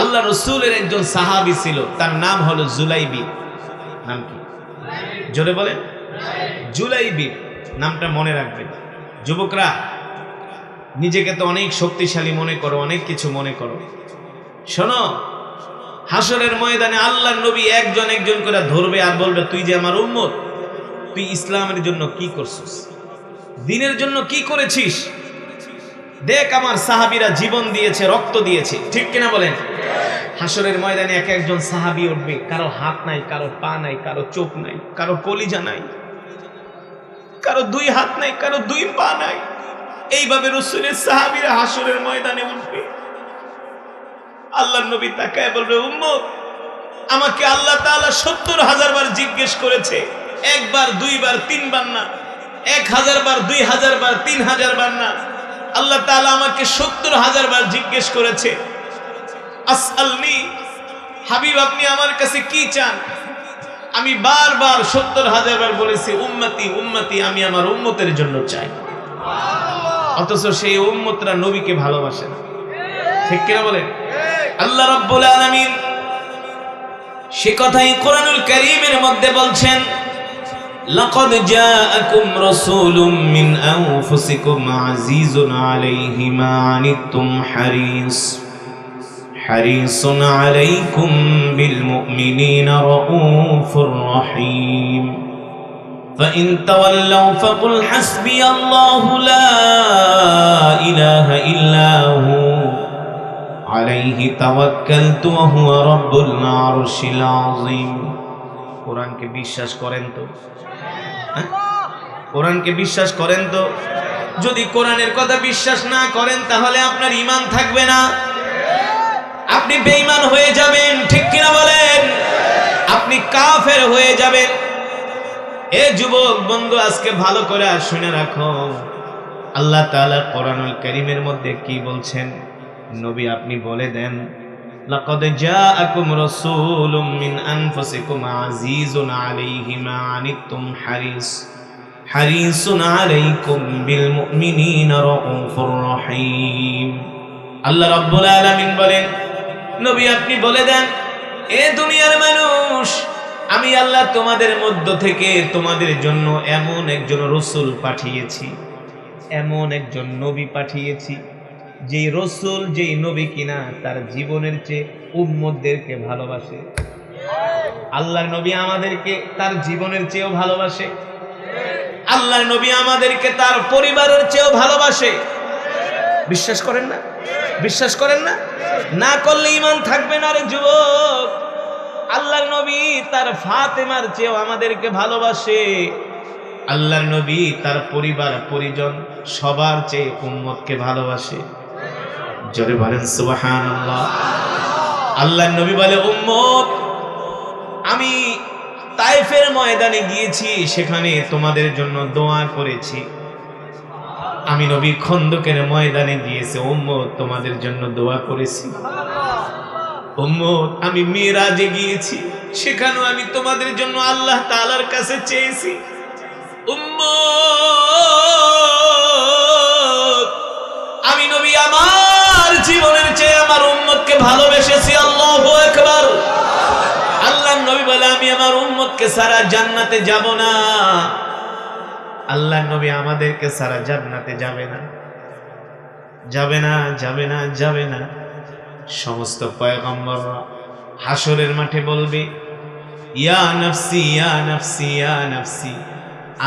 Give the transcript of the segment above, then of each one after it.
আল্লাহ রসুলের একজন সাহাবী ছিল, তার নাম হলো জুলাইবি। নাম কি? জোরে বলেন। জুলাইবি নামটা মনে রাখবেন। যুবকরা, নিজেকে তো অনেক শক্তিশালী মনে করো, অনেক কিছু মনে করো। শোনো, হাসরের ময়দানে আল্লাহর নবী একজন একজন করে ধরবে আর বলবে, তুই যে আমার উম্মত, তুই ইসলামের জন্য কি করছিস, দ্বীনের জন্য কি করেছিস? দেখ আমার সাহাবীরা জীবন দিয়েছে, রক্ত দিয়েছে, ঠিক কিনা বলেন? হাসরের ময়দানে এক একজন সাহাবী উঠবে, কারো হাত নাই, কারো পা নাই, কারো চোখ নাই, কারো কলিজা নাই, কারো দুই হাত নাই, কারো দুই পা নাই। এইভাবে রাসূলের সাহাবীরা হাসরের ময়দানে উঠবে। আল্লাহর নবী তাকায় বলবে, উম্মত, আমাকে আল্লাহ তাআলা ৭০,০০০ বার জিজ্ঞেস করেছে, একবার, দুইবার, তিনবার না, ১,০০০ বার, ২,০০০ বার, ৩,০০০ বার না, আল্লাহ তাআলা আমাকে ৭০,০০০ বার জিজ্ঞেস করেছে, আসআলনি, হাবিব আপনি আমার কাছে কি চান? আমি বারবার ৭০,০০০ বার বলেছি, উম্মতি উম্মতি, আমি আমার উম্মতের জন্য চাই। অথচ সেই উম্মতরা নবীকে ভালোবাসে না, ঠিক কিনা বলেন? আল্লাহ রাব্বুল আলামিন সে কথাই কোরআনুল কারীমের মধ্যে বলছেন, লাকাদ জাআকুম রাসূলুম মিন আনফুসিকুম আজিজুন আলাইহি মা আনিতুম হারিসুন আলাইকুম বিল মুমিনিনা রাউফুর রহিম ফাইন তাওয়াল্লাউ ফাকুল হাসবিয়াল্লাহু লা ইলাহা ইল্লা হু আলাইহি তাওয়াক্কালতু ওয়া হুয়া রাব্বুল আরশিল আযীম। কোরআনকে বিশ্বাস করেন তো? কোরআনকে বিশ্বাস করেন তো? যদি কোরআনের কথা বিশ্বাস না করেন তাহলে আপনার ঈমান থাকবে না, আপনি বেঈমান হয়ে যাবেন, ঠিক কিনা বলেন? আপনি কাফের হয়ে যাবেন। এ যুবক বন্ধু, আজকে ভালো করে শুনে রাখো, আল্লাহ তাআলা কোরআনুল কারীমের মধ্যে কি বলছেন? নবী আপনি বলে দেন, লাকাদ জাআকুম রাসূলুম মিন আনফুসিকুম আজিজুন আলাইহি মা আনিতুম হারিসুন আলাইকুম বিল মুমিনিনা রাউফুর রহিম। আল্লাহ রাব্বুল আলামিন বলেন, নবী আপনি বলে দেন, এ দুনিয়ার মানুষ, আমি আল্লাহ তোমাদের মধ্য থেকে তোমাদের জন্য এমন একজন রাসূল পাঠিয়েছি, এমন একজন নবী পাঠিয়েছি, যেই রাসূল, যেই নবী কিনা তার জীবনের চেয়ে উম্মতদেরকে ভালোবাসে। আল্লাহর নবী আমাদেরকে তার জীবনের চেয়েও ভালোবাসে, আল্লাহর নবী আমাদেরকে তার পরিবারের চেয়েও ভালোবাসে। বিশ্বাস করেন না? বিশ্বাস করেন না? না করলে ঈমান থাকবে না রে যুবক। আল্লাহর নবী তার ফাতেমার চেয়েও আমাদেরকে ভালোবাসে, আল্লাহর নবী তার পরিবার পরিজন সবার চেয়ে উম্মতকে ভালোবাসে। জোরে বলেন সুবহানাল্লাহ। আল্লাহর নবী বলে, উম্মত, আমি তায়েফের ময়দানে গিয়েছি, সেখানে তোমাদের জন্য দোয়া করেছি। আমি নবী খন্দকের ময়দানে গিয়েছি, উম্মত, তোমাদের জন্য দোয়া করেছি। উম্মত, আমি মিরাজে গিয়েছি, সেখানেও আমি তোমাদের জন্য আল্লাহ তাআলার কাছে চেয়েছি। উম্মত, আমি নবী আমার জীবনের চেয়ে আমার উম্মতকে ভালোবেসেছি। আল্লাহু আকবার। আল্লাহর নবী বলে, আমি আমার উম্মতকে ছাড়া জান্নাতে যাব না। আল্লাহর নবী আমাদেরকে ছাড়া জান্নাতে যাবে না, যাবে না, যাবে না, যাবে না। সমস্ত পয়গম্বররা হাসরের মাঠে বলবে, ইয়া নফসি, ইয়া নফসি, ইয়া নফসি।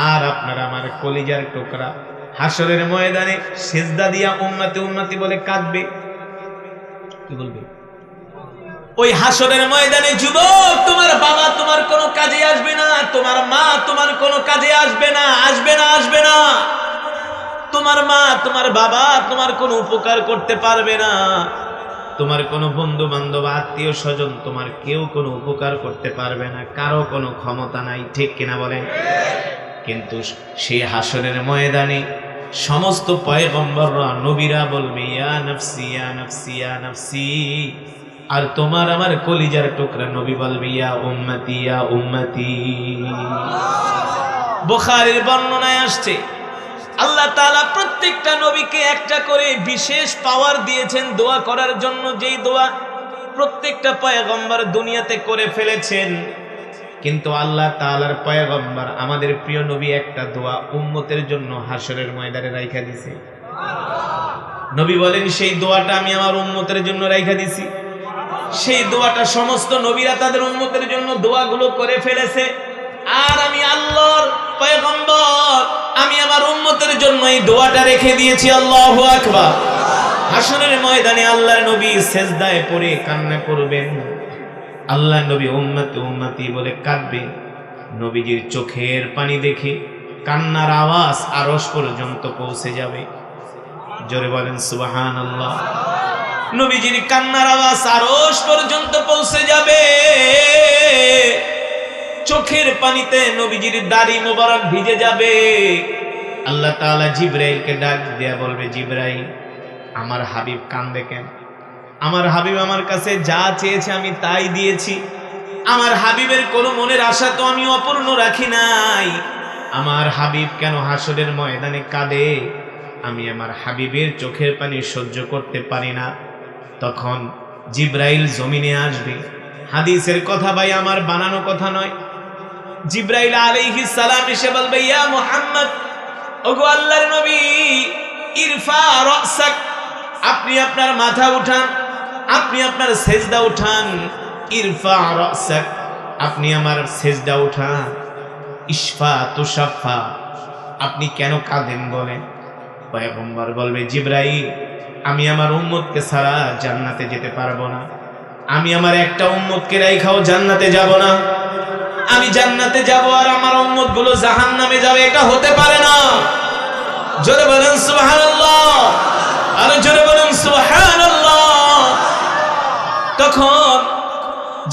আর আপনারা আমার কলিজার টুকরা হাসরের ময়দানে সিজদা দিয়া উম্মতি উম্মতি বলে কাঁদবে। কি বলবে? ওই হাসরের ময়দানে যুবক, তোমার বাবা তোমার কোনো কাজে আসবে না, তোমার মা তোমার কোনো কাজে আসবে না, আসবে না, আসবে না। তোমার মা, তোমার বাবা তোমার কোনো উপকার করতে পারবে না, তোমার কোনো বন্ধু বান্ধব, আত্মীয় স্বজন, তোমার কেউ কোনো উপকার করতে পারবে না, কারো কোনো ক্ষমতা নাই, ঠিক কিনা বলেন? কিন্তু সেই হাসরের ময়দানে সমস্ত পয়গম্বররা, নবীরা বলবে, ইয়া নফসি, ইয়া নফসি, ইয়া নফসি। আর তোমার আমার কলিজার টুকরা নবী বলবে, ইয়া উম্মতি, ইয়া উম্মতি। বুখারীর বর্ণনায় আসছে, আল্লাহ তাআলা প্রত্যেকটা নবীকে একটা করে বিশেষ পাওয়ার দিয়েছেন দোয়া করার জন্য, যেই দোয়া প্রত্যেকটা পয়গম্বর দুনিয়াতে করে ফেলেছেন, কিন্তু আল্লাহ তাআলার পয়গম্বর আমাদের প্রিয় নবী একটা দোয়া উম্মতের জন্য হাসরের ময়দানে রাইখা দিয়েছে। নবী বলেন সেই দোয়াটা আমি আমার উম্মতের জন্য রাইখা দিছি। সেই দোয়াটা সমস্ত নবীরা তাদের উম্মতের জন্য দোয়াগুলো করে ফেলেছে, আর আমি আল্লাহর পয়গম্বর আমি আমার উম্মতের জন্য এই দোয়াটা রেখে দিয়েছি। আল্লাহু আকবার। হাসরের ময়দানে আল্লাহর নবী সেজদায় পড়ে কান্না করবেন। আল্লাহর নবী উম্মতি উম্মতি বলে কাঁদবে। নবীজির চোখের পানি দেখে কান্নার আওয়াজ আরশ পর্যন্ত পৌঁছে যাবে। জোরে বলেন সুবহানাল্লাহ। নবীজির কান্নার আওয়াজ আরশ পর্যন্ত পৌঁছে যাবে। চোখের পানিতে নবীজির দাড়ি মোবারক ভিজে যাবে। আল্লাহ তাআলা জিবরাইলকে ডাক দিয়া বলবে, জিবরাইল, আমার হাবিব কান্দে কেন? আমার হাবিব আমার কাছে যা চেয়েছে আমি তাই দিয়েছি। আমার হাবিবের কোনো মনের আশা তো আমি অপূর্ণ রাখি নাই। আমার হাবিব কেন হাসরের ময়দানে কাঁদে? আমি আমার হাবিবের চোখের পানি সহ্য করতে পারি না। তখন জিবরাইল জমিনে আসবে। হাদিসের কথা ভাই, আমার বানানো কথা নয়। জিবরাইল আলাইহিস সালাম এসে বলবে, ইয়া মুহাম্মদ, ওগো আল্লাহর নবী, ইরফা রাসাক, আপনি আপনার মাথা উঠান, আপনি আপনার সেজদা উঠান। ইরফা রাসাক, আপনি আমার সেজদা উঠান। ইশফা তুশাফা, আপনি কেন কাঁদেন বলেন? পয়গম্বর বলবে, জিবরাইল, আমি আমার উম্মতকে ছাড়া জান্নাতে যেতে পারবো না। আমি আমার একটা উম্মতকে রাইখাও জান্নাতে যাব না। আমি জান্নাতে যাব আর আমার উম্মত গুলো জাহান্নামে যাবে, এটা হতে পারে না। জোরে বলেন সুবহানাল্লাহ, আর জোরে বলেন সুবহানাল্লাহ। তখন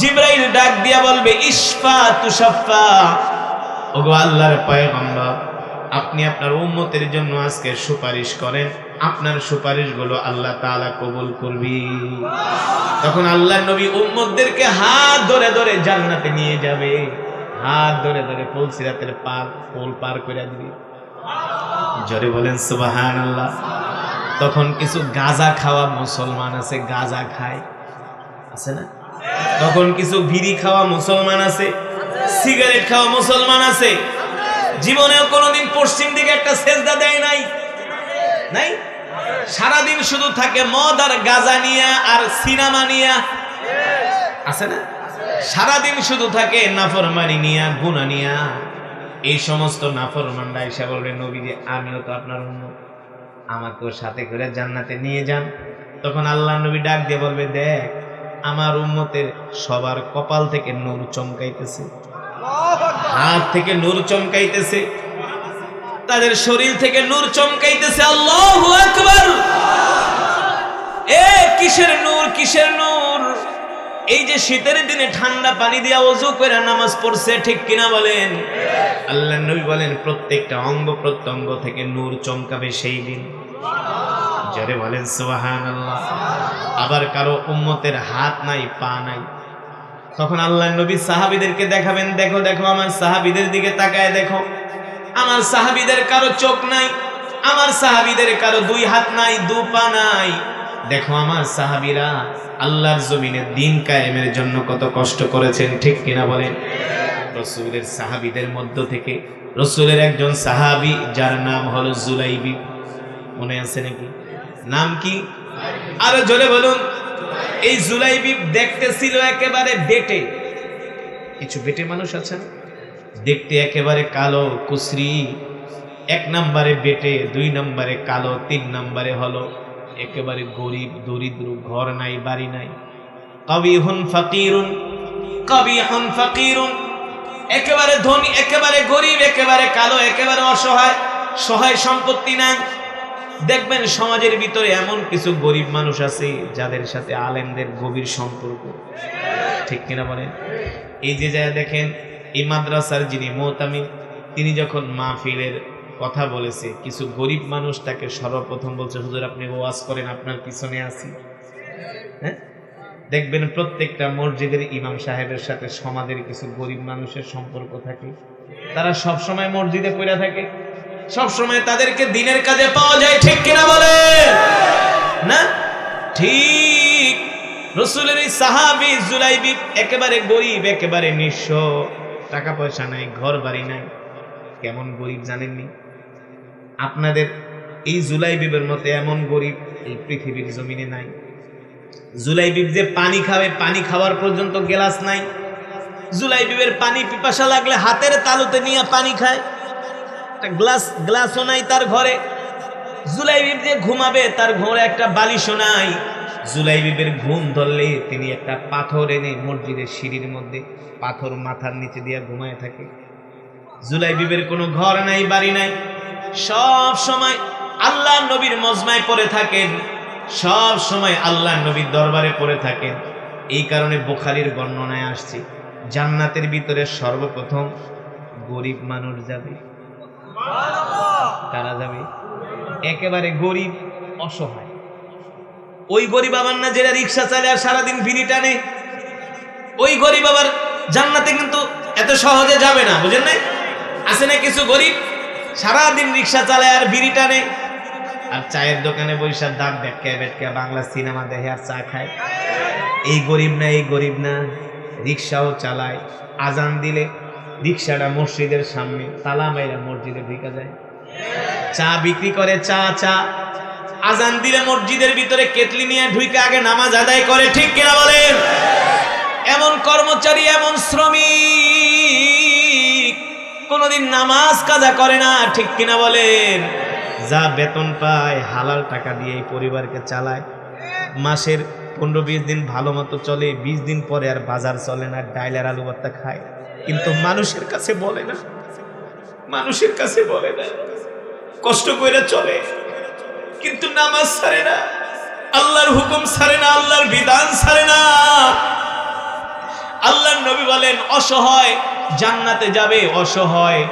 জিবরাইল ডাক দিয়া বলবে, ইশফা তুশাফা, ওগো আল্লাহর পয়গম্বর, আপনি আপনার উম্মতের জন্য আজকে সুপারিশ করেন, আপনার সুপারিশগুলো আল্লাহ তাআলা কবুল করবে। তখন আল্লাহর নবী উম্মতদেরকে হাত ধরে ধরে জান্নাতে নিয়ে যাবে। হাত ধরে ধরে ফুলসিরাতের পোল পার করে দিবে। জোরে বলেন সুবহানাল্লাহ। তখন কিছু গাঁজা খাওয়া মুসলমান আছে, গাঁজা খায়, আছে না? তখন কিছু বিড়ি খাওয়া মুসলমান আছে, সিগারেট খাওয়া মুসলমান আছে। জীবনেও কোনোদিন পশ্চিম দিকে একটা সেজদা দেয় নাই, নাই? সারাদিন শুধু থাকে মদ আর গাঁজা নিয়া আর সিনেমা নিয়া, আছে না? সারাদিন শুধু থাকে নাফরমানি নিয়া, গুনাহ নিয়া। এই সমস্ত নাফরমানরা এসে বলবে, নবীজি, আমিও তো আপনার উম্মত, আমাকেও সাথে করে জান্নাতে নিয়ে যান। তখন আল্লাহর নবী ডাক দিয়ে বলবে, দেখ, আমার উম্মতের সবার কপাল থেকে নূর চমকাইতেছে, হাত থেকে নূর চমকাইতেছে, তাদের শরীর থেকে নূর চমকাইতেছে। আল্লাহু আকবার। এ কিসের নূর, কিসের নূর? এই যে শীতের দিনে ঠান্ডা পানি দিয়া ওযু করে নামাজ পড়ছে, ঠিক কিনা বলেন? আল্লাহর নবী বলেন, প্রত্যেকটা অঙ্গ প্রত্যঙ্গ থেকে নূর চমকাবে সেই দিন। জোরে বলেন সুবহানাল্লাহ। আবার কারো উম্মতের হাত নাই, পা নাই, তখন আল্লাহর নবী সাহাবীদেরকে দেখাবেন, দেখো দেখো, আমার সাহাবীদের দিকে তাকায় দেখো, আমার সাহাবীদের কারো চোখ নাই, আমার সাহাবীদের কারো দুই হাত নাই, দু পা নাই। দেখো আমার সাহাবীরা আল্লাহর জমিনে দ্বীন কায়েমের জন্য কত কষ্ট করেছেন, ঠিক কিনা বলেন? রাসূলের সাহাবীদের মধ্য থেকে রাসূলের একজন সাহাবী, যার নাম হলো জুলাইবি, মনে আছে নাকি? নাম কি? আরো জোরে বলুন। এই জুলাইবি দেখতে ছিল একেবারে বেটে। কিছু বেটে মানুষ আছেন, দেখতে একেবারে কালো কুসরি। এক নম্বরে বেটে, দুই নম্বরে কালো, তিন নম্বরে হলো একেবারে গরিব দরিদ্র, ঘর নাই, বাড়ি নাই। কবিহুন ফাকিরুন, কবিহুন ফাকিরুন, একেবারে ধনী, একেবারে গরিব, একেবারে কালো, একেবারে অসহায়, সহায় সম্পত্তি নাই। দেখবেন সমাজের ভিতরে এমন কিছু গরিব মানুষ আছে যাদের সাথে আলেমদের গভীর সম্পর্ক, ঠিক কিনা বলেন? এই যে যা দেখেন, এই মাদ্রাসার যিনি মুতামিম, তিনি যখন মাহফিলের কথা বলেছে, কিছু গরিব মানুষ তাকে সর্বপ্রথম বলছে, হুজুর আপনি ওয়াজ করেন, আপনার পিছনে আছি। হ্যাঁ, দেখবেন প্রত্যেকটা মসজিদের ইমাম সাহেবের সাথে সমাজের কিছু গরিব মানুষের সম্পর্ক থাকে। তারা সব সময় মসজিদে পড়ে থাকে, সব সময় তাদেরকে দ্বীনের কাজে পাওয়া যায়, ঠিক কিনা বলে? না ঠিক রাসূলের এই সাহাবী জুলাইবিব একেবারে গরীব, একেবারে নিঃস্ব, টাকা পয়সা নাই, ঘর বাড়ি নাই। কেমন গরীব জানেননি? আপনাদের এই জুলাইবিবের মতো এমন গরীব এই পৃথিবীর জমিনে নাই। জুলাইবিব যে পানি খাবে, পানি খাওয়ার পর্যন্ত গ্লাস নাই। জুলাইবিবের পানি পিপাসা লাগলে হাতের তালুতে নিয়ে পানি খায়, একটা গ্লাসও নাই তার ঘরে। জুলাইবিব যে ঘুমাবে তার ঘরে একটা বালিশও নাই। জুলাইবিবের ঘুম ধরলে তিনি একটা পাথর এনে মসজিদের সিঁড়ির মধ্যে পাথর মাথার নিচে দিয়ে ঘুমায় থাকে। জুলাইবিবের কোনো ঘর নাই, বাড়ি নাই, সব সময় আল্লাহ নবীর মজমায় পড়ে থাকেন, সব সময় আল্লাহ নবীর দরবারে পড়ে থাকেন। এই কারণে বুখারীর বর্ণনায় আসছে জান্নাতের ভিতরে সর্বপ্রথম গরিব মানুষ যাবে। কারা যাবে? একেবারে গরিব, অসহায়। ওই গরিব আবার না যেটা রিক্সা চালায় আর সারাদিন বিড়ি টানে, ওই গরিব আবার জান্নাতে কিন্তু এত সহজে যাবে না, বুঝেন নাই? আছে না কিছু গরিব সারাদিন রিক্সা চালায় আর বিড়ি টানে, আর চায়ের দোকানে বৈশাখ দাঁত বেটকে বাংলা সিনেমা দেখে আর চা খায়। এই গরিব না, এই গরিব না। রিক্সাও চালায়, আজান দিলে রিক্সাটা মসজিদের সামনে তালা মাইরা মসজিদে ঢুকে যায়। চা বিক্রি করে, চা আজান দিলে মসজিদের ভিতরে কেটলি নিয়ে ঢুকে আগে নামাজ আদায় করে। ঠিক কিনা বলেন? এমন কর্মচারী, এমন শ্রমিক কোনদিন নামাজ কাজা করে না। ঠিক কিনা বলেন? যা বেতন পায় হালাল টাকা দিয়ে এই পরিবারকে চালায়। মাসের 15-20 দিন ভালো মতো চলে, 20 দিন পরে আর বাজার চলে না, ডাইল আর আলু ভর্তা খায়। কিন্তু মানুষের কাছে বলে না, মানুষের কাছে বলে না, কষ্ট করে চলে, কিন্তু নামাজ ছাড়ে না, আল্লাহর হুকুম ছাড়ে না, আল্লাহর বিধান ছাড়ে না। আল্লাহর নবী বলেন অসহায় জান্নাতে যাবে, অসহায়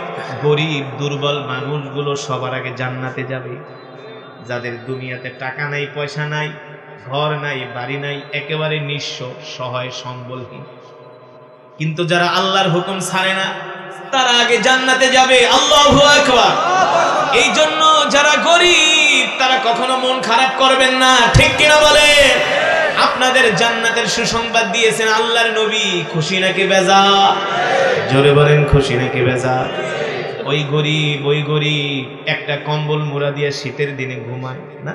গরিব দুর্বল মানুষগুলো সবার আগে জান্নাতে যাবে। যাদের দুনিয়াতে টাকা নাই, পয়সা নাই, ঘর নাই, বাড়ি নাই, একেবারে নিঃস্ব, সহায়, সম্বলহীন, কিন্তু যারা আল্লাহর হুকুম ছাড়ে না তারা আগে জান্নাতে যাবে। আল্লাহু আকবার। এই জন্য যারা গরিব তারা কখনো মন খারাপ করবেন না। ঠিক কিনা বলে? আপনাদের জান্নাতের সুসংবাদ দিয়েছেন আল্লাহর নবী। খুশি নাকি বেজার? জোরে বলেন, খুশি নাকি বেজার? ওই গরিব একটা কম্বল মুড়া দিয়ে শীতের দিনে ঘুমায় না,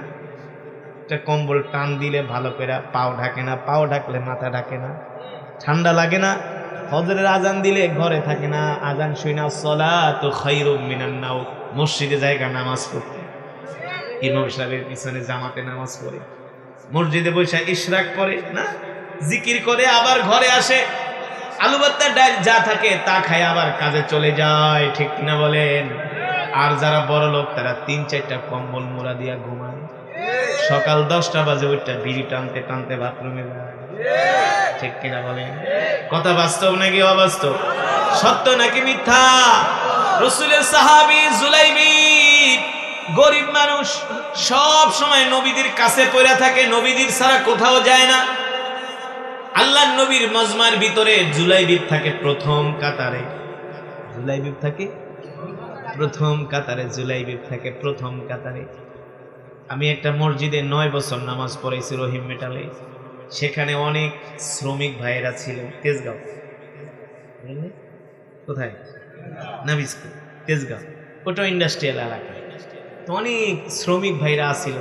একটা কম্বল টান দিলে ভালো করে পাও ঢাকে না, পাও ঢাকলে মাথা ঢাকে না, ঠান্ডা লাগে না। ফজরের আজান দিলে ঘরে থাকে না, আজান শুই না, সলাতু খায়রুম মিনান নাওম, মসজিদে জায়গা নামাজ পড়তে, ইমাম সাহেবের পিছনে জামাতে নামাজ পড়ে, মসজিদে বসে ইশরাক করে না, জিকির করে, আবার ঘরে আসে, আলু ভর্তা ডাল যা থাকে তা খায়, আবার কাজে চলে যায়। ঠিক কিনা বলেন? আর যারা বড় লোক তারা 3-4টা কম্বল মোড়া দিয়া ঘুমায়, সকাল 10টা বাজে ওইটা বিড়ি টানতে টানতে বাথরুমে যায়। ঠিক কিনা বলেন? কথা বাস্তব নাকি অবাস্তব? সত্য নাকি মিথ্যা? রাসূলের সাহাবী জুলাইবিব গরিব মানুষ, সব সময় নবীদের কাছে পড়ে থাকে, নবীদের ছাড়া কোথাও যায় না। আল্লাহর নবীর মজমার ভিতরে জুলাইবিব থাকে প্রথম কাতারে, জুলাইবিব থাকে প্রথম কাতারে, জুলাইবিব থাকে প্রথম কাতারে। আমি একটা মসজিদে 9 বছর নামাজ পড়াইছি রহিম মেটালে, সেখানে অনেক শ্রমিক ভাইয়েরা ছিল। তেজগাঁও, কোথায়? নাবিস্কুল, তেজগাঁও, ওটা ইন্ডাস্ট্রিয়াল এলাকা। তো অনেক শ্রমিক ভাইরা আসছিল,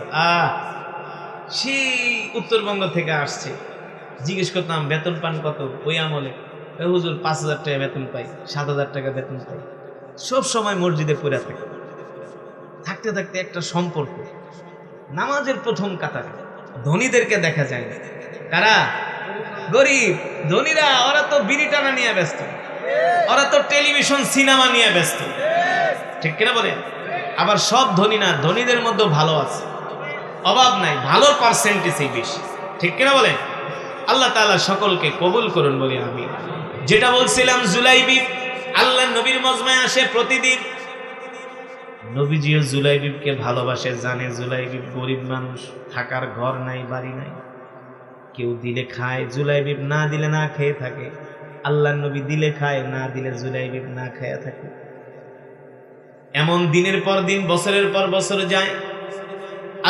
সেই উত্তরবঙ্গ থেকে আসছে। জিজ্ঞেস করতাম বেতন পান কত? ওই আমলে হুজুর 5,000 টাকা বেতন পাই, 7,000 টাকা বেতন পাই। সব সময় মসজিদে পড়ে থাকে, থাকতে থাকতে একটা সম্পর্ক, নামাজের প্রথম কাতারে। ধনীদেরকে দেখা যায় না, কারা? গরিব। ধনীরা ওরা তো বিড়ি টানা নিয়ে ব্যস্ত, ওরা তো টেলিভিশন সিনেমা নিয়ে ব্যস্ত। ঠিক কিনা বলে? আবার সব ধনী না, ধনীদের মধ্যে ভালো আছে, অভাব নাই, ভালোর পার্সেন্টেজই বেশি। ঠিক কিনা বলে? আল্লাহ তাআলা সকলকে কবুল করুন বলি আমিন। যেটা বলছিলাম, জুলাইবিব আল্লাহর নবীর মজমায় আসে প্রতিদিন। নবীজিও জুলাইবিবকে ভালোবাসে, জানে জুলাইবিব গরিব মানুষ, থাকার ঘর নাই, বাড়ি নাই, কেউ দিলে খায়, জুলাইবিব না দিলে না খেয়ে থাকে। আল্লাহর নবী দিলে খায়, না দিলে জুলাইবিব না খায়া থাকে। এমন দিনের পর দিন, বছরের পর বছর যায়।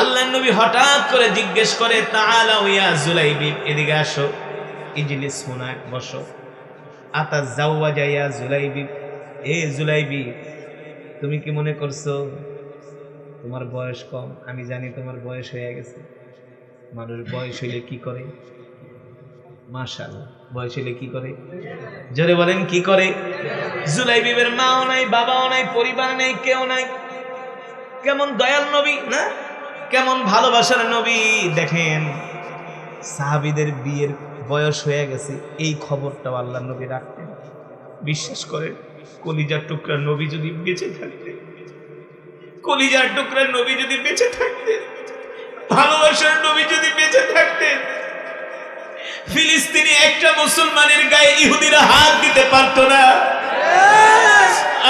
আল্লাহর নবী হঠাৎ করে জিজ্ঞেস করে, তাআলা ইয়া জুলাইবি, এদিকে আসো, ইজলিস হুনাক, বসো। আতাজাওয়াজা ইয়া জুলাইবি, এ জুলাইবি, তুমি কি মনে করছো তোমার বয়স কম? আমি জানি তোমার বয়স হয়ে গেছে। মানুষ বয়স হইলে কি করে? মাশাআল্লাহ, বয়স হইলে কি করে? জোরে বলেন, কি করে? জুলাইবিবের মাও নাই, বাবাও নাই, পরিবার নাই, কেউ নাই। কেমন দয়াল নবী না, কেমন ভালোবাসার নবী। দেখেন, সাহাবীদের বিয়ের বয়স হয়ে গেছে, এই খবরটাও আল্লাহ নবী রাখতেন। বিশ্বাস করেন, কলিজার টুকরা নবী যদি বেঁচে থাকতেন, কলিজার টুকরা নবী যদি বেঁচে থাকতেন, ভালোবাসার নবী যদি বেঁচে থাকতেন, ফিলিস্তিনি একটা মুসলমানের গায়ে ইহুদিরা হাত দিতে পারতো না।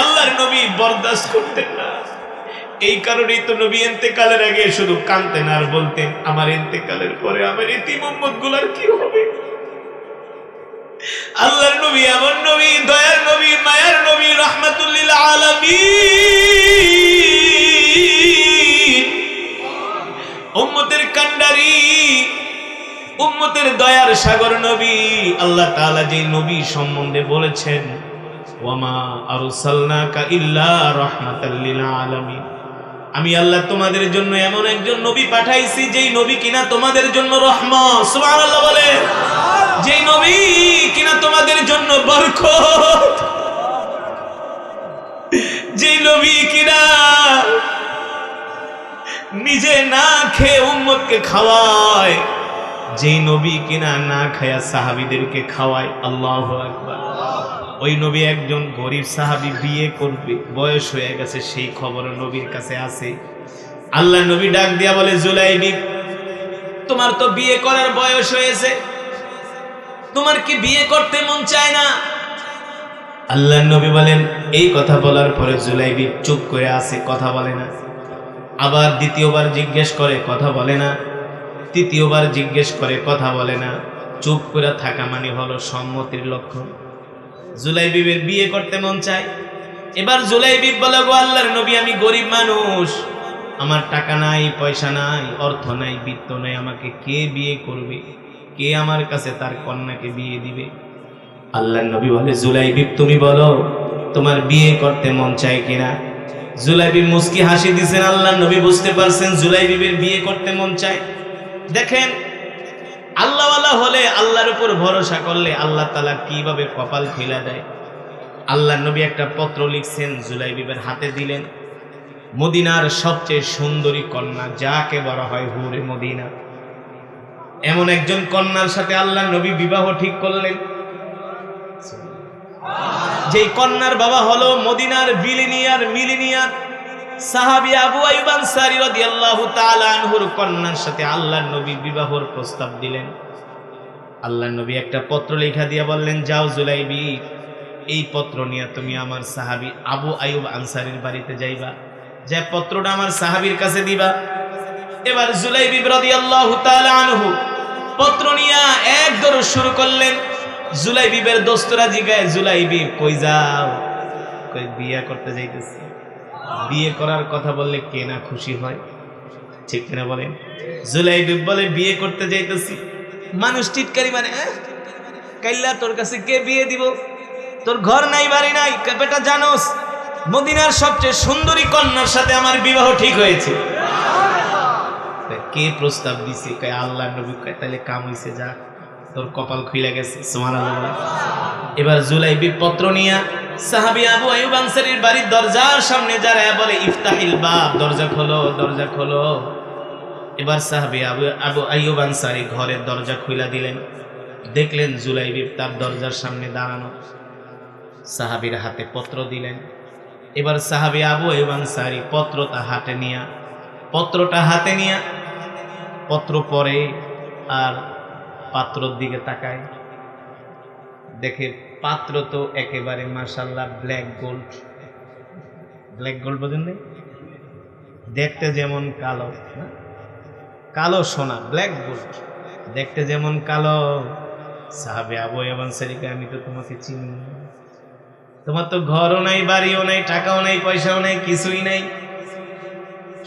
আল্লাহর নবী বরদাস্ত করতেন না। এই কারণেই তো নবী ইন্তেকালের আগে শুধু কাঁদতেন আর বলতেন, আমার ইন্তেকালের পরে আমার এতিম উম্মতগুলোর কি হবে? আল্লাহর নবী, আমার নবী, দয়ার নবী, মায়ার নবী, রাহমাতুল লিল আলামিন, উম্মতের কান্ডারি, উম্মতের দয়ার সাগর নবী। আল্লাহ তাআলা যে নবী সম্বন্ধে বলেছেন, ওয়ামা আরসালনাকা ইল্লা রাহমাতাল লিল আলামিন, আমি আল্লাহ তোমাদের জন্য এমন একজন নবী পাঠাইছি যেই নবী কিনা তোমাদের জন্য রহমত। সুবহানাল্লাহ বলে, যেই নবী কিনা তোমাদের জন্য বরকত, যেই নবী কিনা নিজে না খেয়ে উম্মতকে খাওয়ায়, যেই নবী কিনা না খায়া সাহাবীদেরকে খাওয়ায়। আল্লাহু আকবার। ওই নবী একজন গরিব সাহাবী বিয়ে করবে, বয়স হয়ে গেছে, সেই খবর নবীর কাছে আছে। আল্লাহ নবী ডাক দিয়া বলে, জুলাইবি, তোমার তো বিয়ে করার বয়স হয়েছে, তোমার কি বিয়ে করতে মন চায় না? আল্লাহ নবী বলেন, এই কথা বলার পরে জুলাইবি চুপ করে আছে, কথা বলে না। আবার দ্বিতীয়বার জিজ্ঞেস করে, কথা বলে না। তৃতীয়বার জিজ্ঞেস করে, কথা বলে না। চুপ করে থাকা মানে হলো সম্মতির লক্ষণ। জুলাইবিবের বিয়ে করতে মন চায়। এবার জুলাইবিব বলে, গো আল্লাহর নবী, আমি গরিব মানুষ, আমার টাকা নাই, পয়সা নাই, অর্থ নাই, বিত্ত নাই, আমাকে কে বিয়ে করবে? কে আমার কাছে তার কন্যাকে বিয়ে দিবে? আল্লাহর নবী বলে, জুলাইবিব, তুমি বলো তোমার বিয়ে করতে মন চায় কিনা? জুলাইবিব মুস্কি হাসি দিয়েছেন। আল্লাহর নবী বুঝতে পারছেন জুলাইবিবের বিয়ে করতে মন চায়। দেখেন, আল্লাহওয়ালা হলে, আল্লাহর উপর ভরসা করলে আল্লাহ তাআলা কিভাবে কপাল খুলে দেয়। আল্লাহর নবী একটা পত্র লিখছেন, জুলাইবিবের হাতে দিলেন। মদিনার সবচেয়ে সুন্দরী কন্যা, যাকে বলা হয় হুরে মদিনা, এমন একজন কন্যার সাথে আল্লাহর নবী বিবাহ ঠিক করলেন। যেই কন্যার বাবা হলো মদিনার মিলিনিয়ার সাহাবী আবু আইয়ুব আনসারী রাদিয়াল্লাহু তাআলা আনহুর কন্যার সাথে আল্লাহর নবী বিবাহের প্রস্তাব দিলেন। আল্লাহর নবী একটা পত্র লেখা দিয়ে বললেন, যাও জুলাইবি, এই পত্র নিয়ে তুমি আমার সাহাবী আবু আইয়ুব আনসারীর বাড়িতে যাইবা, যে পত্রটা আমার সাহাবীর কাছে দিবা। এবার জুলাইবি রাদিয়াল্লাহু তাআলা আনহু পত্র নিয়ে এক দৌড় শুরু করলেন। জুলাইবিবের দোস্তরা জিগায়, জুলাইবি কই যাও? কই বিয়ে করতে যাইতেছি। বিয়ে করার কথা বললে কে না খুশি হয়, ঠিক কিনা বলেন? জুলাইবিব বলে, বিয়ে করতে যাইতেছি। মানুষ টিটকারি মানে, কাইল্লা তোর কাছে কে বিয়ে দিব? তোর ঘর নাই, বাড়ি নাই, বেটা জানোস মদিনার সবচেয়ে সুন্দরী কন্যার সাথে আমার বিবাহ ঠিক হয়েছে। কে প্রস্তাব দিছে? কয় আল্লাহর নবী। কয় তাহলে কাম হইছে, যা, তোর কপাল খুলে গেছে। সুবহানাল্লাহ। এবার জুলাইবি পত্র নিয়া সাহাবী আবু আইয়ুব আনসারীর বাড়ির দরজার সামনে দাঁড়ায় বলে, ইফতাহিল বাব, দরজা খোলো, দরজা খোলো। এবার সাহাবী আবু আইয়ুব আনসারী ঘরের দরজা খুলে দিলেন। দেখলেন জুলাইবি তার দরজার সামনে দাঁড়ানো, সাহাবীর হাতে পত্র দিলেন। এবার সাহাবী আবু আইয়ুব আনসারী পত্রটা হাতে নিয়া পত্র পড়ে আর পাত্রর দিকে তাকায়। দেখে পাত্র তো একেবারে মাশাআল্লাহ ব্ল্যাক গোল্ড বোঝেন না? দেখতে যেমন কালো, কালো সোনা, ব্ল্যাক গোল্ড, দেখতে যেমন কালো। সাহাবে আবু আইয়ুব আনসারীকে, আমি তো তোমাকে চিনি, তোমার তো ঘরও নাই, বাড়িও নাই, টাকাও নাই, পয়সাও নাই, কিছুই নাই,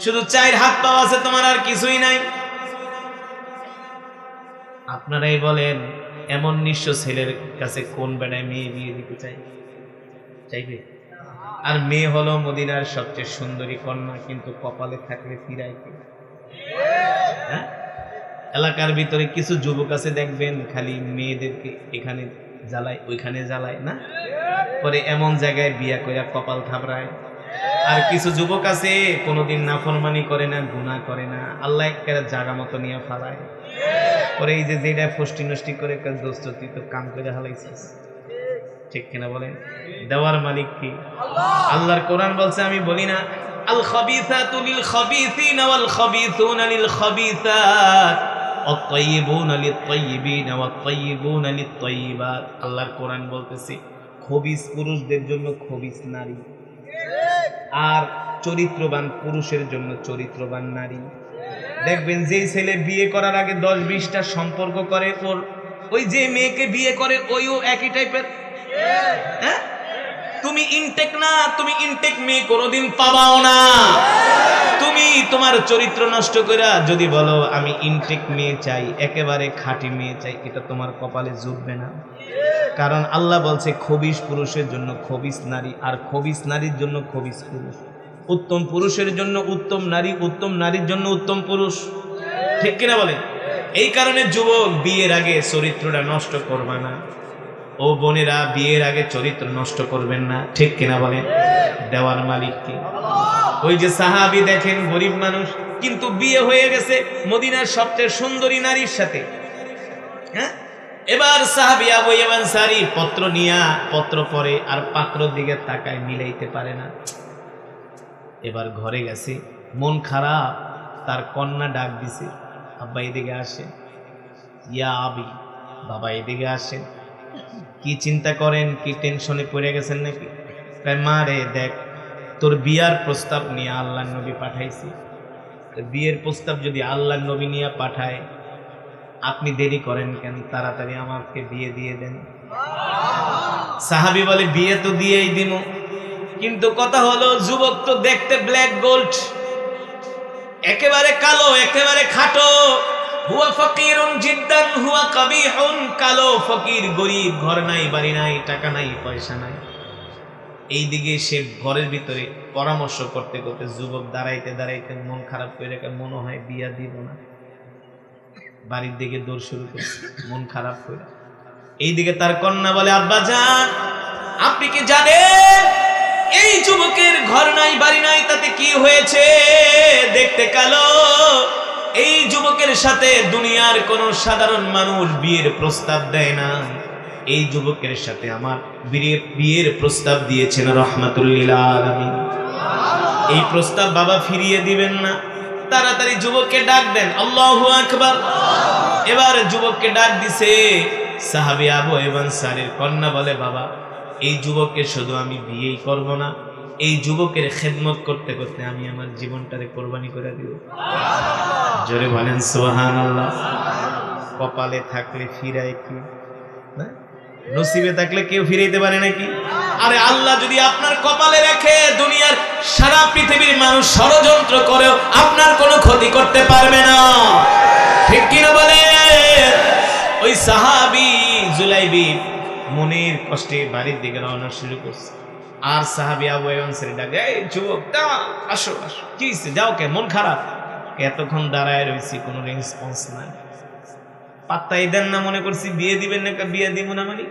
শুধু 4 হাত পা আছে, তোমার আর কিছুই নাই। আপনারাই বলেন, এমন নিঃস্ব ছেলের কাছে কোন বেড়ায় মেয়ে বিয়ে দিতে চাইবে? আর মেয়ে হলো মদিনার সবচেয়ে সুন্দরী কন্যা, কিন্তু কপালে থাকলে ফিরায় কে? হ্যাঁ, এলাকার ভিতরে কিছু যুবক আছে দেখবেন খালি মেয়েদেরকে এখানে জ্বালায় ওইখানে জ্বালায় না, পরে এমন জায়গায় বিয়া কইরা কপাল থাবড়ায়। আর কিছু যুবক আছে কোনোদিন নাফরমানি করে না, গুনাহ করে না, আল্লাহ একটা জায়গা মতো নিয়ে ফালায়, পরে এই যে যেটা ফষ্টি নষ্টি করে দোস্ত তুই তো কাম করে হালাইছিস, ঠিক কিনা বলেন? দেওয়ার মালিক কি? আল্লাহর কোরআন বলছে, আমি বলি না, আল খাবিসাতু লিল খাবিসিনা ওয়াল খাবিসুনা লিল খাবিসাত ওয়াত তাইয়িবুনা লিত তাইয়িবিনা ওয়াত তাইয়িবুনা লিত তাইয়িবাত। আল্লাহর কোরআন বলতেছে, খবিস পুরুষদের জন্য খবিস নারী, আর চরিত্রবান পুরুষের জন্য চরিত্রবান নারী। দেখবেন যেই ছেলে বিয়ে করার আগে 10-20টা সম্পর্ক করে, ওই যে মেয়েকে বিয়ে করে ওইও একই টাইপের। হ্যাঁ, তুমি ইনটেক না, তুমি ইনটেক মেয়ে কোনোদিন পাবাও না। তুমি তোমার চরিত্র নষ্ট করে যদি বলো আমি ইনটেক মেয়ে চাই, একেবারে খাঁটি মেয়ে চাই, এটা তোমার কপালে জুটবে না। কারণ আল্লাহ বলছে খবিস পুরুষের জন্য খবিস নারী, আর খবিস নারীর জন্য খবিস পুরুষ। উত্তম পুরুষের জন্য উত্তম নারী, উত্তম নারীর জন্য উত্তম পুরুষ, ঠিক কিনা বলে? এই কারণে যুবক, বিয়ের আগে চরিত্রটা নষ্ট করবা না। ও বোনেরা, বিয়ের আগে চরিত্র নষ্ট করবেন না, ঠিক কিনা বলেন? দেওয়ার মালিক কি? ওই যে সাহাবী দেখেন, গরিব মানুষ, কিন্তু বিয়ে হয়ে গেছে মদিনার সবচেয়ে সুন্দরী নারীর সাথে। হ্যাঁ, এবার সাহাবী আবু আনসারী পত্র পড়ে আর পাত্রর দিকে তাকায়, মিলাইতে পারে না। এবার ঘরে গেছে, মন খারাপ, তার কন্যা ডাক দিছে, আব্বা এদিকে আসেন, ইয়া আবি, বাবা এদিকে আসেন। কি চিন্তা করেন? কি টেনশনে পড়ে গেছেন নাকি? মা রে, দেখ তোর বিয়ার প্রস্তাব নিয়ে আল্লাহর নবী পাঠাইছি, বিয়ের প্রস্তাব যদি আল্লাহর নবী নিয়ে পাঠায়, আপনি দেরি করেন কেন? তাড়াতাড়ি আমাকে বিয়ে দিয়ে দেন। সাহাবী বলে, বিয়ে তো দিয়েই দিন, কিন্তু কথা হলো যুবক তো দেখতে ব্ল্যাক গোল্ড, একেবারে কালো, একেবারে খাটো। হুয়া ফকিরুন জিদ্দান হুয়া কাবিহুন, কালো, ফকির, গরিব, ঘর নাই, বাড়ি নাই, টাকা নাই, পয়সা নাই। এইদিকে সে ঘরের ভিতরে পরামর্শ করতে করতে যুবক দাঁড়াইতে দাঁড়াইতে মন খারাপ করে, মনে হয় বিয়া দিব না, বাড়ির দিকে দৌড় শুরু করছে মন খারাপ করে। এইদিকে তার কন্যা বলে, আব্বা জান, আপনি কি জানেন এই যুবকের ঘর নাই, বাড়ি নাই, তাতে কি হয়েছে? দেখতে কালো। এই যুবকের সাথে দুনিয়ার কোন সাধারণ মানুষ বিয়ের প্রস্তাব দেয় না। এই যুবকের সাথে আমার বিয়ের প্রস্তাব দিয়েছেন রাহমাতুল লিল আলামিন। এই প্রস্তাব বাবা ফিরিয়ে দিবেন না, তাড়াতাড়ি যুবককে ডাক দেন। আল্লাহু আকবার। এবার যুবককে ডাক দিছে। সাহাবী আবু আনসারীর কন্যা বলে, বাবা, এই যুবককে শুধু আমি বিয়েই করব না, এই যুবকের খেদমত করতে করতে আমি আমার জীবনটারে কোরবানি করে দিব। জোরে বলেন সুবহানাল্লাহ। কপালে থাকলে ফিরায় কি? নসিবে থাকলে কেউ ফিরাইতে পারে নাকি? আরে আল্লাহ যদি আপনার কপালে রাখে, দুনিয়ার সারা পৃথিবীর মানুষ ষড়যন্ত্র করেও আপনার কোনো ক্ষতি করতে পারবে না, ঠিক কিনা বলে? ওই সাহাবী জুলাইবি মনের কষ্টে বাড়ির দিকে রওনা শুরু করছে। আর সাহাবী আবু আনসারী ডাকে, এই যুবক, আসো আসো। কি হইছে? যাও কে? মন খারাপ? এতক্ষণ দাঁড়ায় রয়েছি, কোনো রেসপন্স নাই, পাত্তাই দেন না। মনে করছি বিয়ে দিবেন না, বিয়ে দিব না মানে?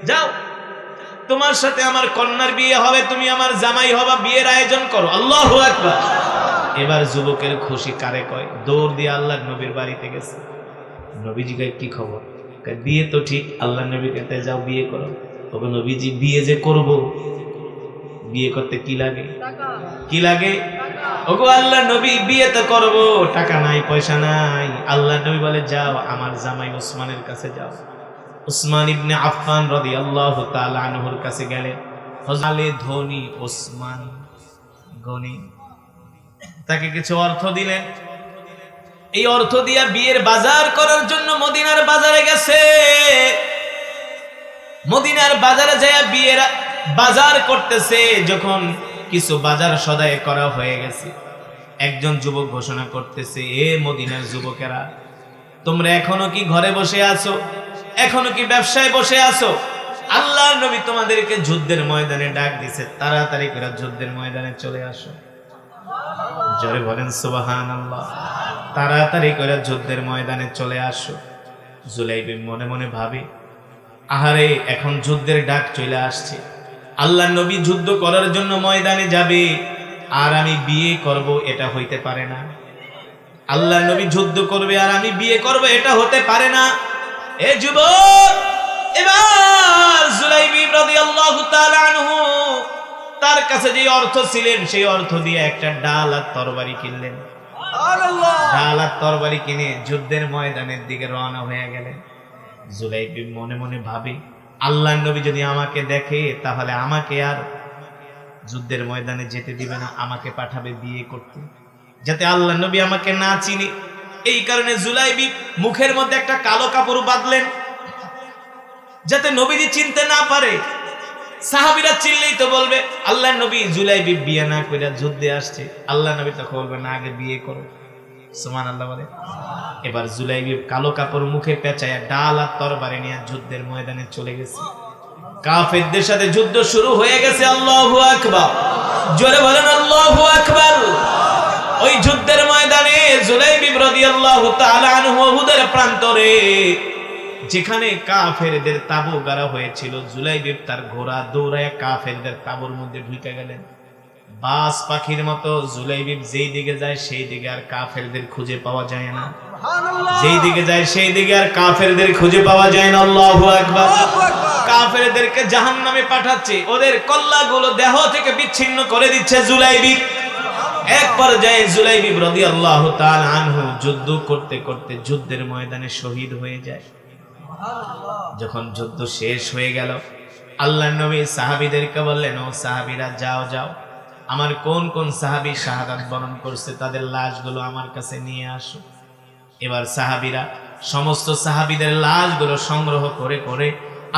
যাও, তোমার সাথে আমার কন্যার বিয়ে হবে, তুমি আমার জামাই হবা, বিয়ের আয়োজন করো। আল্লাহু আকবার। এবার যুবকের খুশি কারে কয়? দৌড় দিয়ে আল্লাহর নবীর বাড়িতে গেছে। নবীজি কয়, কি খবর? বিয়ে তো ঠিক। আল্লাহ নবী কে, যাও বিয়ে করো। ওকে নবীজি, বিয়ে যে করব, বিয়ে করতে কি লাগে? কি লাগে? ওগো আল্লাহ নবী, বিয়ে তো করবো, টাকা নাই, পয়সা নাই। আল্লাহ নবী বলে, যাও আমার জামাই উসমানের কাছে যাও। উসমান ইবনে আফফান রাদিয়াল্লাহু তাআলা আনহুর কাছে গেলেন। হযরত ধনী উসমান গনি, তাকে কিছু অর্থ দিলেন। এই অর্থ দিয়া বিয়ের বাজার করার জন্য মদিনার বাজারে গেছে। মদিনার বাজারে যায় বিয়ের বাজার করতেছে। যখন কিছু বাজার সদাই করা হয়ে গেছে, একজন যুবক ঘোষণা করতেছে, এ মদিনার যুবকেরা, তোমরা এখনো কি ঘরে বসে আছো? এখনো কি ব্যবসায় বসে আছো? আল্লাহর নবী তোমাদেরকে যুদ্ধের ময়দানে ডাক দিছে, তাড়াতাড়ি করে যুদ্ধের ময়দানে চলে আসো। জোরে বলেন সুবহানাল্লাহ। তাড়াতাড়ি করে যুদ্ধের ময়দানে চলে আসো। জুলাইবি মনে মনে ভাবে, আহারে এখন যুদ্ধের ডাক চলে আসছে, আল্লাহর নবী যুদ্ধ করার জন্য ময়দানে যাবে আর আমি বিয়ে করব, এটা হইতে পারে না। আল্লাহর নবী যুদ্ধ করবে আর আমি বিয়ে করব, এটা হতে পারে না। এ যুবক, এবার জুলাইবি রাদিয়াল্লাহু তাআলা আনহু তার কাছে যে অর্থ ছিলেন সেই অর্থ দিয়ে একটা ডাল আর তরবারি কিনলেন। সুবহানাল্লাহ। ডাল আর তরবারি কিনে যুদ্ধের ময়দানের দিকে রওনা হয়ে গেলেন। জুলাইবি মনে মনে ভাবে, আল্লাহর নবী যদি আমাকে দেখে তাহলে আমাকে আর যুদ্ধের ময়দানে যেতে দিবে না, আমাকে পাঠাবে বিয়ে করতে, যাতে আল্লাহর নবী আমাকে না চিনে। এই কারণে জুলাইবি মুখের মধ্যে একটা কালো কাপড় বাঁধলেন, যাতে নবীজি চিনতে না পারে। সাহাবীরা চিনলেই তো বলবে আল্লাহর নবী জুলাইবি বিয়ে না কইরা যুদ্ধে আসছে, আল্লাহর নবী তখন বলবে না, আগে বিয়ে করো। সুবহানাল্লাহ বলে। এবার জুলাইবি কালো কাপড় মুখে পেঁচায়া ডাল আর তরবারি নিয়ে যুদ্ধের ময়দানে চলে গেছে। কাফেরদের সাথে যুদ্ধ শুরু হয়ে গেছে। আল্লাহু আকবার, জোরে বলেন আল্লাহু আকবার। ওই যুদ্ধের ময়দানে জুলাইবি রাদিয়াল্লাহু তাআলা আনহু উহুদের প্রান্তরে যেখানে কাফেরদের তাবু গাড়া হয়েছিল, জুলাইবি তার ঘোড়া দৌড়ায় কাফেরদের তাবুর মধ্যে ঢুকে গেলেন। বাস পাখির মতো জুলাইবি যেই দিকে যায় সেই দিকে আর কাফেরদের খুঁজে পাওয়া যায় না। যেই দিকে যায় সেই দিকে আর কাফেরদের খুঁজে পাওয়া যায় না। আল্লাহু আকবার। কাফেরদেরকে জাহান্নামে পাঠাচ্ছে, ওদের কল্লাগুলো দেহ থেকে বিচ্ছিন্ন করে দিচ্ছে জুলাইবি। এক পর্যায়ে জুলাইবি রাদিয়াল্লাহু তাআলা আনহু যুদ্ধ করতে করতে যুদ্ধের ময়দানে শহীদ হয়ে যায়। যখন যুদ্ধ শেষ হয়ে গেল, আল্লাহর নবী সাহাবীদেরকে বললেন, ও সাহাবীরা যাও যাও, আমার কোন কোন সাহাবী শাহাদাত বরণ করছে তাদের লাশগুলো আমার কাছে নিয়ে আসো। এবার সাহাবীরা সমস্ত সাহাবীদের লাশগুলো সংগ্রহ করে করে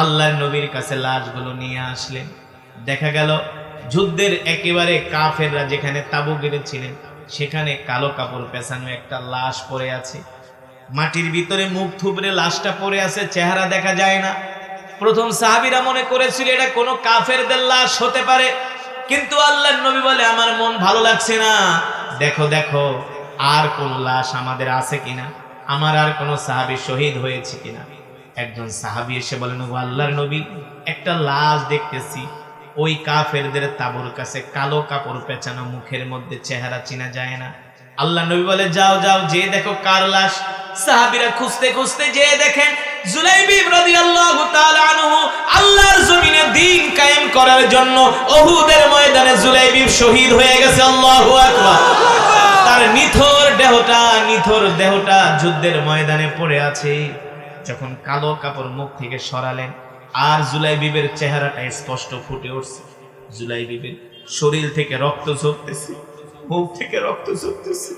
আল্লাহর নবীর কাছে লাশগুলো নিয়ে আসলেন। দেখা গেল যুদ্ধের একেবারে কাফেররা যেখানে তাবু গেড়েছিলেন সেখানে কালো কাপড় পেছানো একটা লাশ পড়ে আছে। মাটির ভিতরে মুখ থুবড়ে লাশটা পড়ে আছে, চেহারা দেখা যায় না। প্রথম সাহাবীরা মনে করেছিল এটা কোনো কাফেরদের লাশ হতে পারে, কিন্তু আল্লাহর নবী বলে, আমার মন ভালো লাগছে না, দেখো দেখো আর কোন লাশ আমাদের আছে কিনা, আমার আর কোন সাহাবী শহীদ হয়েছে কিনা। একজন সাহাবী এসে বলেন, ও আল্লাহর নবী, একটা লাশ দেখতেছি, ওই কাফেরদের তাবুর কাছে কালো কাপড় পেঁচানো, মুখের মধ্যে চেহারা চেনা যায় না। আল্লাহর নবী বলে, যাও যাও যে দেখো কার লাশ। সাহাবীরা খুঁজতে খুঁজতে যে দেখেন জুলাইবি রাদিয়াল্লাহু তাআলা আনহু আল্লাহর জমিনে দ্বীন কায়েম করার জন্য উহুদের ময়দানে জুলাইবি শহীদ হয়ে গেছে। আল্লাহু আকবার। তার নিথর দেহটা যুদ্ধের ময়দানে পড়ে আছে। যখন কালো কাপড় মুখ থেকে সরালেন আর জুলাইবিবের চেহারাটা স্পষ্ট ফুটে উঠছে। জুলাইবিবের শরীর থেকে রক্ত ঝরতেছে, মুখ থেকে রক্ত ঝরতেছে।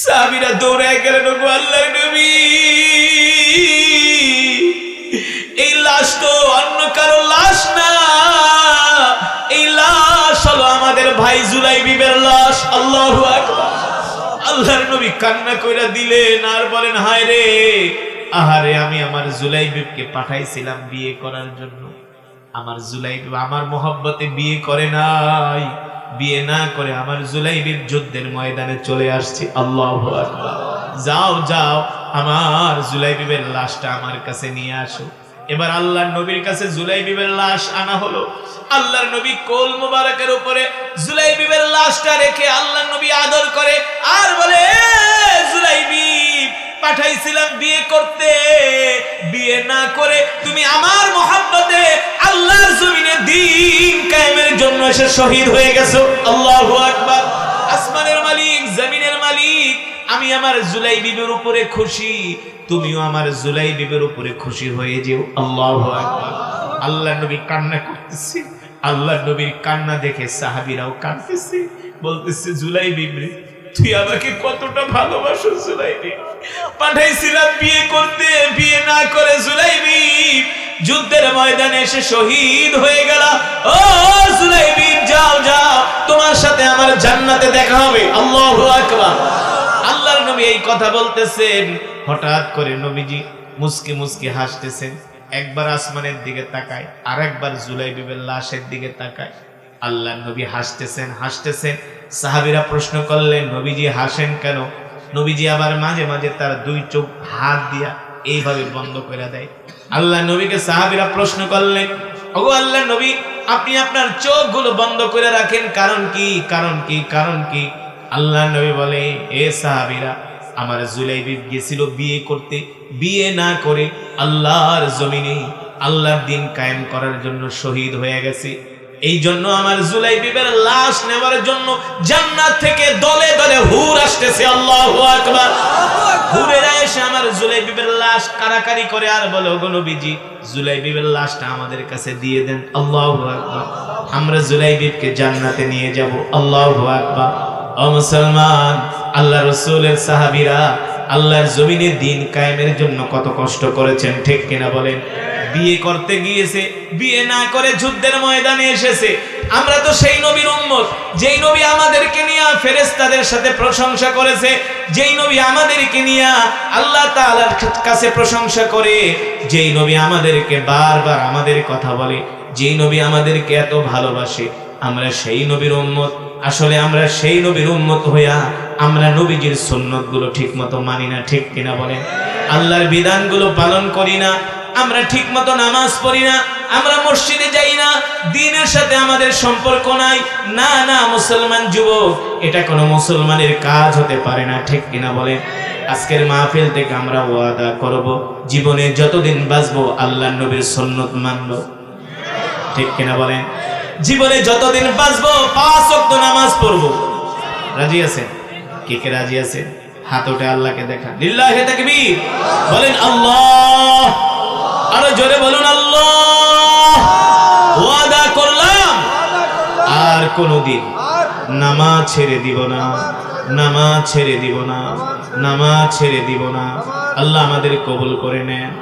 সাহাবীরা দৌড়ায় গেলেন, ওগো আল্লাহর নবী, এই লাশ তো অন্য কারো লাশ না, এই লাশ হলো আমাদের ভাই জুলাইবিবের লাশ। আল্লাহু আকবার। আল্লাহর নবী কান্না কইরা দিলেন আর বলেন, হায় রে, আহারে, আমি আমার জুলাইবিবকে পাঠাইছিলাম বিয়ে করার জন্য, আমার জুলাইবিব আমার মহব্বতে বিয়ে করে নাই, বিয়ে না করে আমার জুলাইবিব যুদ্ধের ময়দানে চলে আসছে। আল্লাহু আকবার। যাও যাও, আমার জুলাইবিবের লাশটা আমার কাছে নিয়ে আসো। এবার আল্লাহর নবীর কাছে জুলাইবিবের লাশ আনা হলো। আল্লাহর নবী কোল মোবারকের উপরে জুলাইবিবের লাশটা রেখে আল্লাহর নবী আদর করে আর বলে, জুলাইবিব, পাঠাইছিলাম বিয়ে করতে, বিয়ে না করে তুমি আমার মহব্বতে আল্লাহর জমিনে দ্বীন কায়েমের জন্য এসে শহীদ হয়ে গেছো। আল্লাহু আকবার। আসমানের মালিক, জমিনের মালিক, আমি আমার জুলাইবিবের উপরে খুশি, তুমিও আমার জুলাইবিবের উপরে খুশি হয়ে যেও। আল্লাহু আকবার। আল্লাহর নবী কান্না করতেছে। আল্লাহর নবীর কান্না দেখে সাহাবীরাও কাঁদতেছে, বলতেছে, জুলাইবিব রে, তুই আমাকে কতটা ভালোবাসো জুলাইবিব, পাঠাইছিলাম বিয়ে করতে, বিয়ে না করে জুলাইবিব যুদ্ধের ময়দানে এসে শহীদ হয়ে গেল। ও জুলাইবিব, যাও যাও, তোমার সাথে আমার জান্নাতে দেখা হবে। আল্লাহু আকবার। আল্লাহর নবী এই কথা বলতেছেন, হঠাৎ করে নবীজি মুস্কি মুস্কি হাসতেছেন। একবার আসমানের দিকে তাকায়, আর একবার জুলাইবিবের লাশের দিকে তাকায়। আল্লাহর নবী হাসতেছেন হাসতেছেন। সাহাবীরা প্রশ্ন করলেন, নবীজি হাসেন কেন? নবীজি আবার মাঝে মাঝে তার দুই চোখ হাত দিয়া এইভাবে বন্ধ করে দেয়। আল্লাহ নবীকে সাহাবীরা প্রশ্ন করলেন, ওগো আল্লাহর নবী, আপনি আপনার চোখগুলো বন্ধ করে রাখেন, কারণ কি? কারণ কি? কারণ কি? আল্লাহ নবী বলে, এ সাহাবীরা, আমার জুলাইবিব গেছিল বিয়ে করতে, বিয়ে না করে আল্লাহর জমিনে আল্লাহর দিন কায়েম করার জন্য শহীদ হয়ে গেছে। এই জন্য আমার জুলাইবিবের লাশ নেওয়ার জন্য জান্নাত থেকে দলে দলে হুর আসতেছে। আল্লাহু আকবার। হুরেরা এসে আমার জুলাইবিবের লাশ কারাকারি করে আর বলে, ওগো নবীজি, জুলাইবিবের লাশটা আমাদের কাছে দিয়ে দেন। আল্লাহু আকবার। আমরা জুলাইবিবকে জান্নাতে নিয়ে যাব। আল্লাহু আকবার। ও মুসলমান, আল্লাহ রাসূলের সাহাবীরা আল্লাহর জমিনে দিন কায়েমের জন্য কত কষ্ট করেছেন, ঠিক কিনা বলেন? বিয়ে করতে গিয়েছে, বিয়ে না করে যুদ্ধের ময়দানে এসেছে। আমরা তো সেই নবীর উম্মত, যেই নবী আমাদেরকে নিয়ে ফেরেশতাদের সাথে প্রশংসা করেছে, যেই নবী আমাদেরকে নিয়ে আল্লাহ তাআলার কাছে প্রশংসা করে, যেই নবী আমাদেরকে বারবার আমাদের কথা বলে, যেই নবী আমাদেরকে এত ভালোবাসে, আমরা সেই নবীর উম্মত। আসলে আমরা সেই নবীর উম্মত হইয়া আমরা নবীজির সুন্নতগুলো ঠিকমতো মানি না, ঠিক কিনা বলেন? আল্লাহর বিধানগুলো পালন করি না, আমরা ঠিকমতো নামাজ পড়ি না, আমরা মসজিদে যাই না, দ্বীনের সাথে আমাদের সম্পর্ক নাই। না না মুসলমান যুবক, এটা কোনো মুসলমানের কাজ হতে পারে না, ঠিক কিনা বলেন? আজকের মাহফিল থেকে আমরা ওয়াদা করব, জীবনে যতদিন বাঁচবো আল্লাহর নবীর সুন্নত মানব, ঠিক কিনা বলেন? জীবনে যতদিন বাঁচবো 5 ওয়াক্ত নামাজ পড়বো। রাজি আছেন? কে কে রাজি আছেন? হাত উঠে আল্লাহকে দেখা। লিল্লাহি তাকবীর। বলেন আল্লাহ। আরো জোরে বলুন আল্লাহ। ওয়াদা করলাম আর কোনদিন নামাজ ছেড়ে দিব না, নামাজ ছেড়ে দিব না, নামাজ ছেড়ে দিব না। আল্লাহ আমাদের কবুল করে নেন।